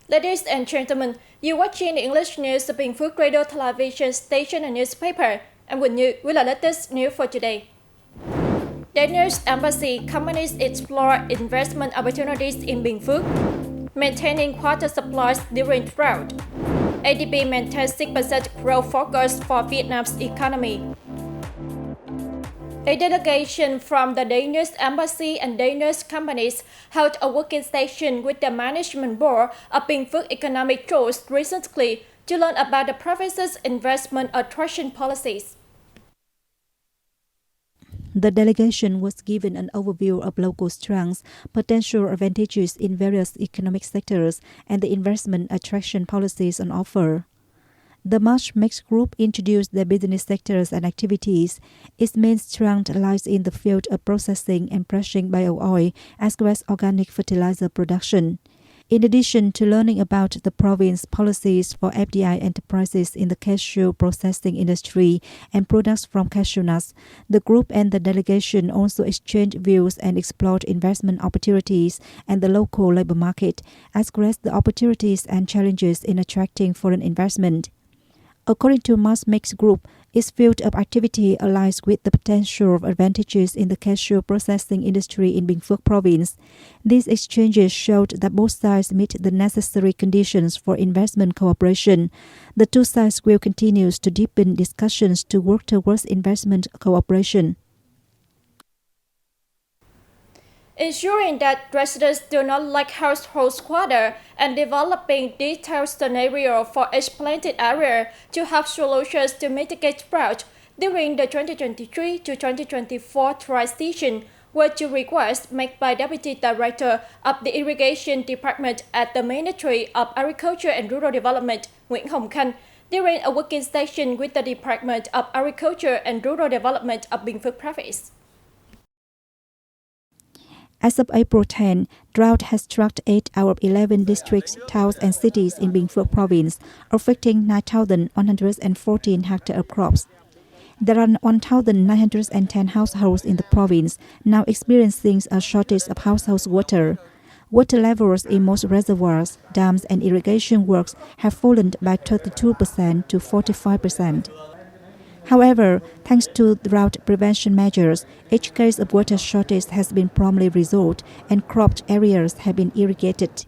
Ladies and gentlemen, you're watching the English news of Binh Phuoc radio, television station and newspaper. And with you, with the latest news for today. Danish Embassy companies explore investment opportunities in Binh Phuoc, maintaining water supplies during drought. ADB maintains 6% growth forecast for Vietnam's economy. A delegation from the Danish Embassy and Danish companies held a working session with the management board of Binh Phuoc Economic Trust recently to learn about the province's investment attraction policies. The delegation was given an overview of local strengths, potential advantages in various economic sectors, and the investment attraction policies on offer. The March Mixed Group introduced their business sectors and activities. Its main strength lies in the field of processing and crushing bio-oil, as well as organic fertilizer production. In addition to learning about the province policies for FDI enterprises in the cashew processing industry and products from cashew nuts, the group and the delegation also exchanged views and explored investment opportunities and the local labor market, as well as the opportunities and challenges in attracting foreign investment. According to March Mixed Group, its field of activity aligns with the potential advantages in the cashew processing industry in Binh Phuoc province. These exchanges showed that both sides meet the necessary conditions for investment cooperation. The two sides will continue to deepen discussions to work towards investment cooperation. Ensuring that residents do not lack household water and developing detailed scenario for each planted area to have solutions to mitigate drought during the 2023 to 2024 dry season were two requests made by Deputy Director of the Irrigation Department at the Ministry of Agriculture and Rural Development, Nguyễn Khanh, during a working session with the Department of Agriculture and Rural Development of Binh Phuoc Province. As of April 10, drought has struck 8 out of 11 districts, towns and cities in Binh Phuoc province, affecting 9,114 hectares of crops. There are 1,910 households in the province now experiencing a shortage of household water. Water levels in most reservoirs, dams and irrigation works have fallen by 32% to 45%. However, thanks to drought prevention measures, each case of water shortage has been promptly resolved and cropped areas have been irrigated.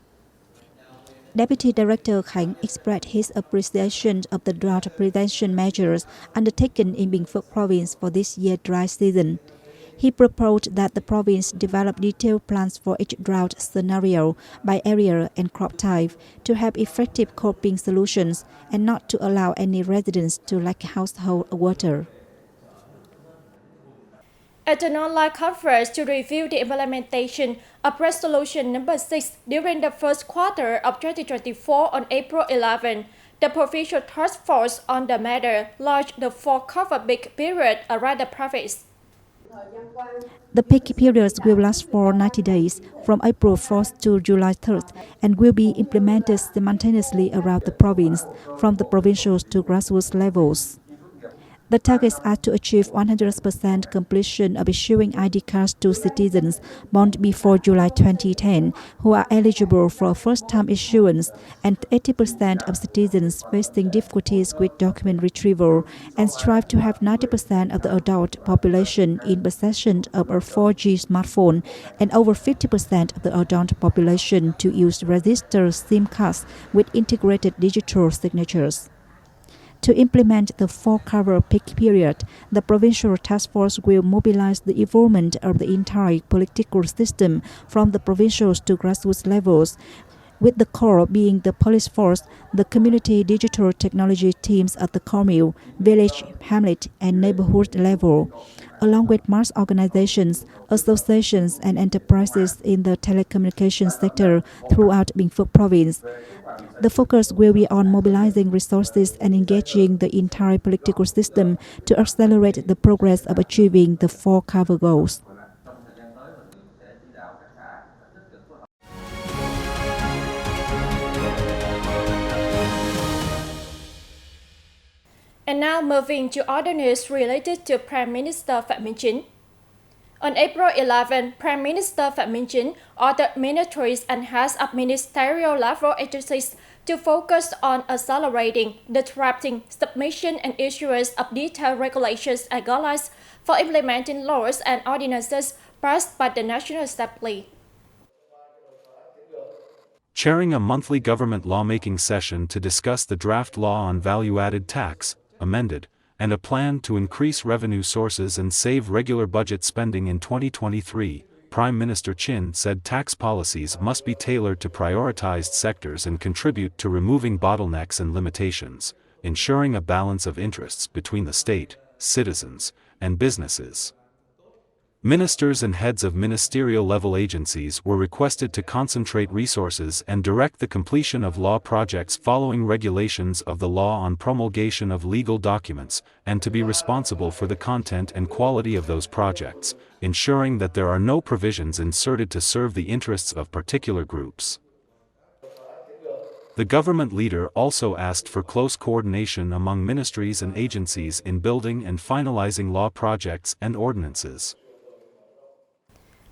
Deputy Director Khánh expressed his appreciation of the drought prevention measures undertaken in Binh Phuoc province for this year's dry season. He proposed that the province develop detailed plans for each drought scenario by area and crop type to have effective coping solutions and not to allow any residents to lack household water. At an online conference to review the implementation of Resolution number 6 during the first quarter of 2024 on April 11, the Provincial Task Force on the matter launched the four-cover peak period around the province. The peak periods will last for 90 days, from April 4th to July 3rd, and will be implemented simultaneously around the province, from the provincial to grassroots levels. The targets are to achieve 100% completion of issuing ID cards to citizens born before July 2010 who are eligible for first-time issuance, and 80% of citizens facing difficulties with document retrieval, and strive to have 90% of the adult population in possession of a 4G smartphone and over 50% of the adult population to use registered SIM cards with integrated digital signatures. To implement the four-cover peak period, the Provincial Task Force will mobilize the involvement of the entire political system from the provincial to grassroots levels, with the core being the police force, the community digital technology teams at the commune, village, hamlet, and neighborhood level, along with mass organizations, associations, and enterprises in the telecommunications sector throughout Binh Phuoc province. The focus will be on mobilizing resources and engaging the entire political system to accelerate the progress of achieving the four cover goals. And now moving to other news related to Prime Minister Phạm Minh Chính. On April 11, Prime Minister Phạm Minh Chính ordered ministries and heads of ministerial level agencies to focus on accelerating the drafting, submission and issuance of detailed regulations and guidelines for implementing laws and ordinances passed by the National Assembly. Chairing a monthly government lawmaking session to discuss the draft law on value-added tax, amended, and a plan to increase revenue sources and save regular budget spending in 2023, Prime Minister Chin said tax policies must be tailored to prioritized sectors and contribute to removing bottlenecks and limitations, ensuring a balance of interests between the state, citizens, and businesses. Ministers and heads of ministerial-level agencies were requested to concentrate resources and direct the completion of law projects following regulations of the law on promulgation of legal documents, and to be responsible for the content and quality of those projects, ensuring that there are no provisions inserted to serve the interests of particular groups. The government leader also asked for close coordination among ministries and agencies in building and finalizing law projects and ordinances.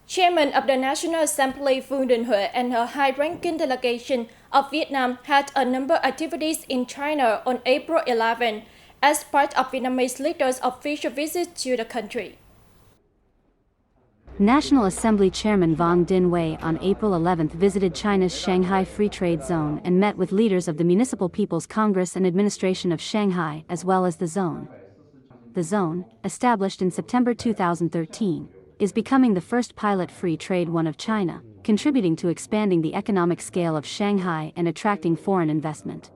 Chairman of the National Assembly Vương Đình Huệ and her high-ranking delegation of Vietnam had a number of activities in China on April 11 as part of Vietnamese leaders' official visit to the country. National Assembly Chairman Vương Đình Huệ on April 11 visited China's Shanghai Free Trade Zone and met with leaders of the Municipal People's Congress and Administration of Shanghai as well as the zone. The zone, established in September 2013, is becoming the first pilot free trade one of China, contributing to expanding the economic scale of Shanghai and attracting foreign investment.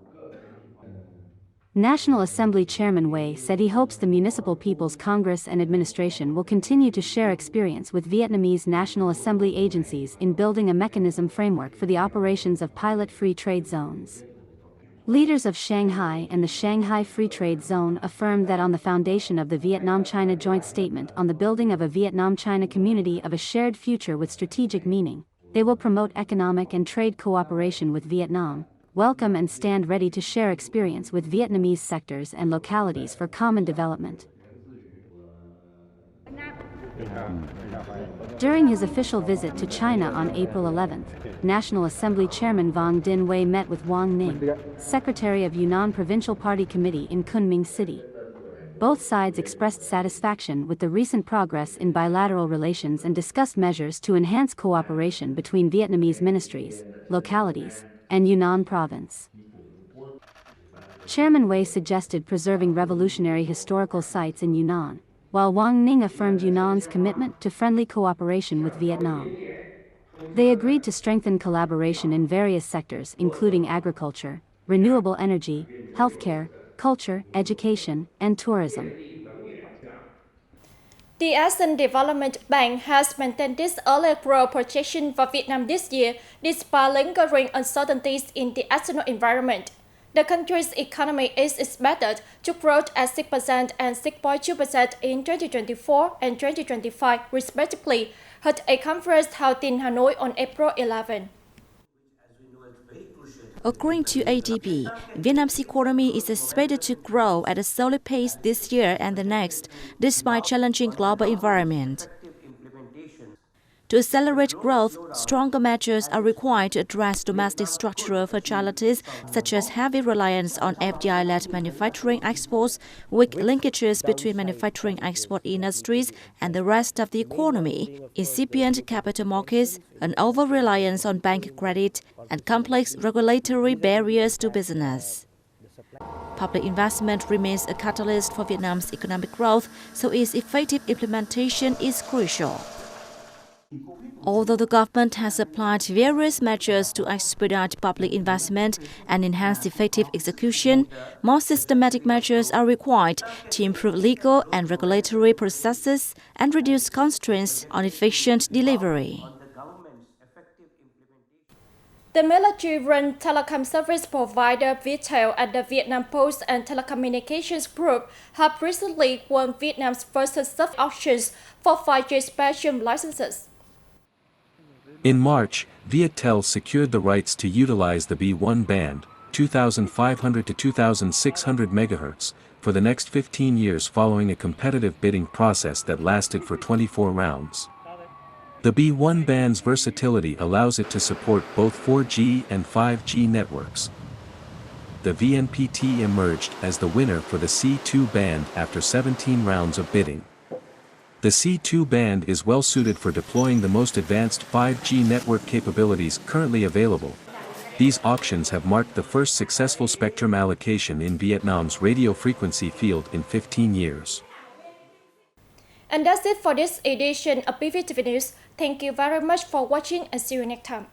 National Assembly Chairman Huệ said he hopes the Municipal People's Congress and Administration will continue to share experience with Vietnamese National Assembly agencies in building a mechanism framework for the operations of pilot free trade zones. Leaders of Shanghai and the Shanghai Free Trade Zone affirmed that on the foundation of the Vietnam-China Joint Statement on the building of a Vietnam-China community of a shared future with strategic meaning, they will promote economic and trade cooperation with Vietnam, welcome and stand ready to share experience with Vietnamese sectors and localities for common development. During his official visit to China on April 11, National Assembly Chairman Vương Đình Huệ met with Wang Ning, Secretary of Yunnan Provincial Party Committee in Kunming City. Both sides expressed satisfaction with the recent progress in bilateral relations and discussed measures to enhance cooperation between Vietnamese ministries, localities, and Yunnan province. Chairman Huệ suggested preserving revolutionary historical sites in Yunnan, while Wang Ning affirmed Yunnan's commitment to friendly cooperation with Vietnam. They agreed to strengthen collaboration in various sectors including agriculture, renewable energy, healthcare, culture, education, and tourism. The Asian Development Bank has maintained its early growth projection for Vietnam this year despite lingering uncertainties in the external environment. The country's economy is expected to grow at 6% and 6.2% in 2024 and 2025, respectively, at a conference held in Hanoi on April 11. According to ADB, Vietnam's economy is expected to grow at a solid pace this year and the next, despite challenging global environment. To accelerate growth, stronger measures are required to address domestic structural fragilities such as heavy reliance on FDI-led manufacturing exports, weak linkages between manufacturing export industries and the rest of the economy, incipient capital markets, an over-reliance on bank credit, and complex regulatory barriers to business. Public investment remains a catalyst for Vietnam's economic growth, so its effective implementation is crucial. Although the government has applied various measures to expedite public investment and enhance effective execution, more systematic measures are required to improve legal and regulatory processes and reduce constraints on efficient delivery. The military-run telecom service provider Viettel and the Vietnam Post and Telecommunications Group have recently won Vietnam's first successful auctions for 5G spectrum licenses. In March, Viettel secured the rights to utilize the B1 band, 2,500 to 2,600 MHz, for the next 15 years following a competitive bidding process that lasted for 24 rounds. The B1 band's versatility allows it to support both 4G and 5G networks. The VNPT emerged as the winner for the C2 band after 17 rounds of bidding. The C2 band is well suited for deploying the most advanced 5G network capabilities currently available. These auctions have marked the first successful spectrum allocation in Vietnam's radio frequency field in 15 years. And that's it for this edition of BPTV News. Thank you very much for watching and see you next time.